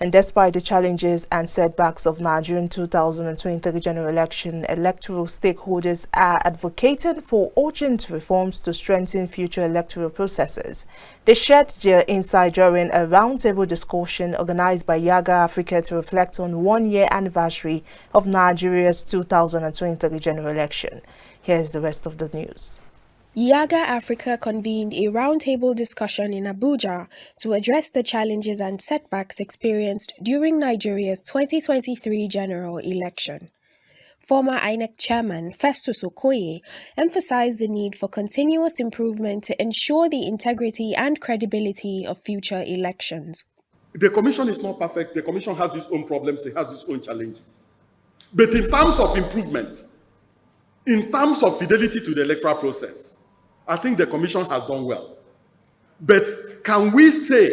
And despite the challenges and setbacks of Nigerian 2023 general election, electoral stakeholders are advocating for urgent reforms to strengthen future electoral processes. They shared their insight during a roundtable discussion organized by Yaga Africa to reflect on one-year anniversary of Nigeria's 2023 general election. Here's the rest of the news. Yaga Africa convened a roundtable discussion in Abuja to address the challenges and setbacks experienced during Nigeria's 2023 general election. Former INEC chairman Festus Okoye emphasized the need for continuous improvement to ensure the integrity and credibility of future elections. The commission is not perfect. The commission has its own problems. It has its own challenges. But in terms of improvement, in terms of fidelity to the electoral process, I think the commission has done well. But can we say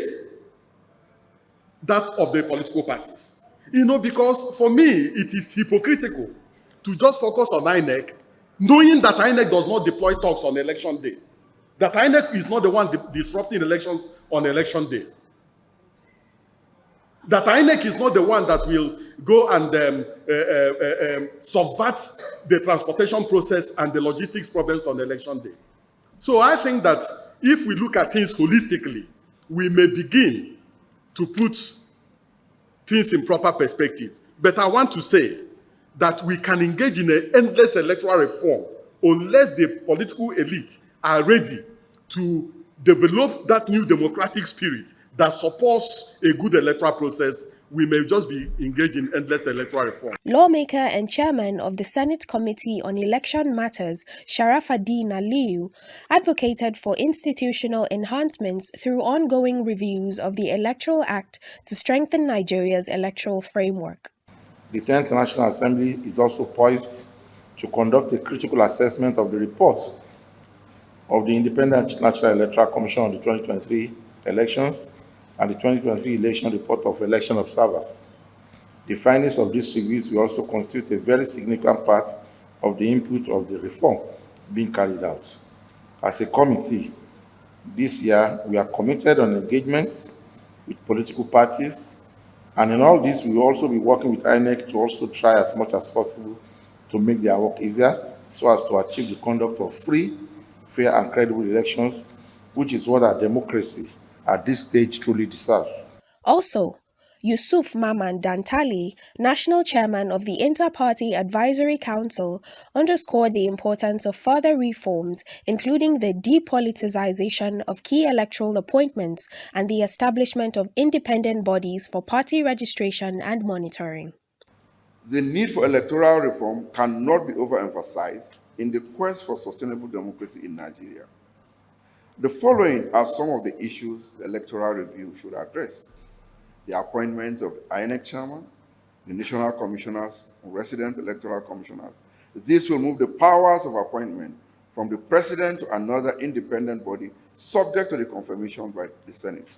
that of the political parties? Because for me, it is hypocritical to just focus on INEC, knowing that INEC does not deploy talks on election day. That INEC is not the one disrupting elections on election day. That INEC is not the one that will go and subvert the transportation process and the logistics problems on election day. So I think that if we look at things holistically, we may begin to put things in proper perspective. But I want to say that we can engage in an endless electoral reform unless the political elite are ready to develop that new democratic spirit that supports a good electoral process. We may just be engaged in endless electoral reform. Lawmaker and chairman of the Senate Committee on Election Matters, Sharafaddin Aliyu, advocated for institutional enhancements through ongoing reviews of the Electoral Act to strengthen Nigeria's electoral framework. The 10th National Assembly is also poised to conduct a critical assessment of the report of the Independent National Electoral Commission on the 2023 elections and the 2023 election report of election observers. The findings of these reviews will also constitute a very significant part of the input of the reform being carried out. As a committee, this year we are committed on engagements with political parties, and in all this we will also be working with INEC to also try as much as possible to make their work easier so as to achieve the conduct of free, fair and credible elections, which is what our democracy at this stage truly deserves. Also, Yusuf Maman Dantali, national chairman of the Inter-Party Advisory Council, underscored the importance of further reforms, including the depoliticization of key electoral appointments and the establishment of independent bodies for party registration and monitoring. The need for electoral reform cannot be overemphasized in the quest for sustainable democracy in Nigeria. The following are some of the issues the electoral review should address: the appointment of INEC chairman, the national commissioners, and resident electoral commissioners. This will move the powers of appointment from the president to another independent body subject to the confirmation by the Senate.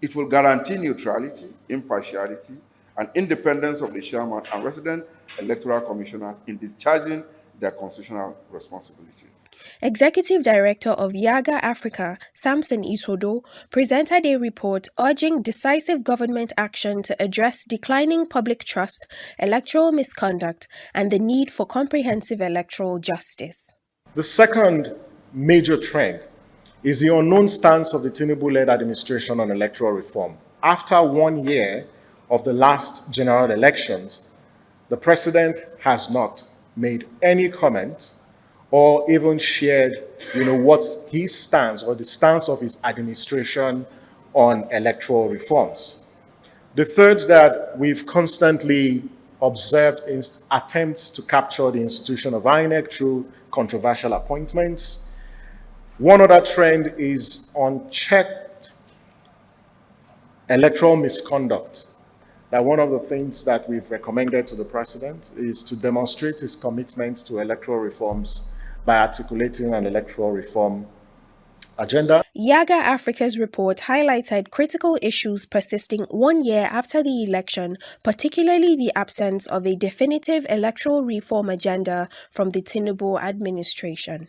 It will guarantee neutrality, impartiality, and independence of the chairman and resident electoral commissioners in discharging their constitutional responsibilities. Executive Director of Yaga Africa, Samson Itodo, presented a report urging decisive government action to address declining public trust, electoral misconduct, and the need for comprehensive electoral justice. The second major trend is the unknown stance of the Tinubu-led administration on electoral reform. After 1 year of the last general elections, the president has not made any comment or even shared, what his stance or the stance of his administration on electoral reforms. The third that we've constantly observed is attempts to capture the institution of INEC through controversial appointments. One other trend is unchecked electoral misconduct. That one of the things that we've recommended to the president is to demonstrate his commitment to electoral reforms by articulating an electoral reform agenda. Yaga Africa's report highlighted critical issues persisting 1 year after the election, particularly the absence of a definitive electoral reform agenda from the Tinubu administration.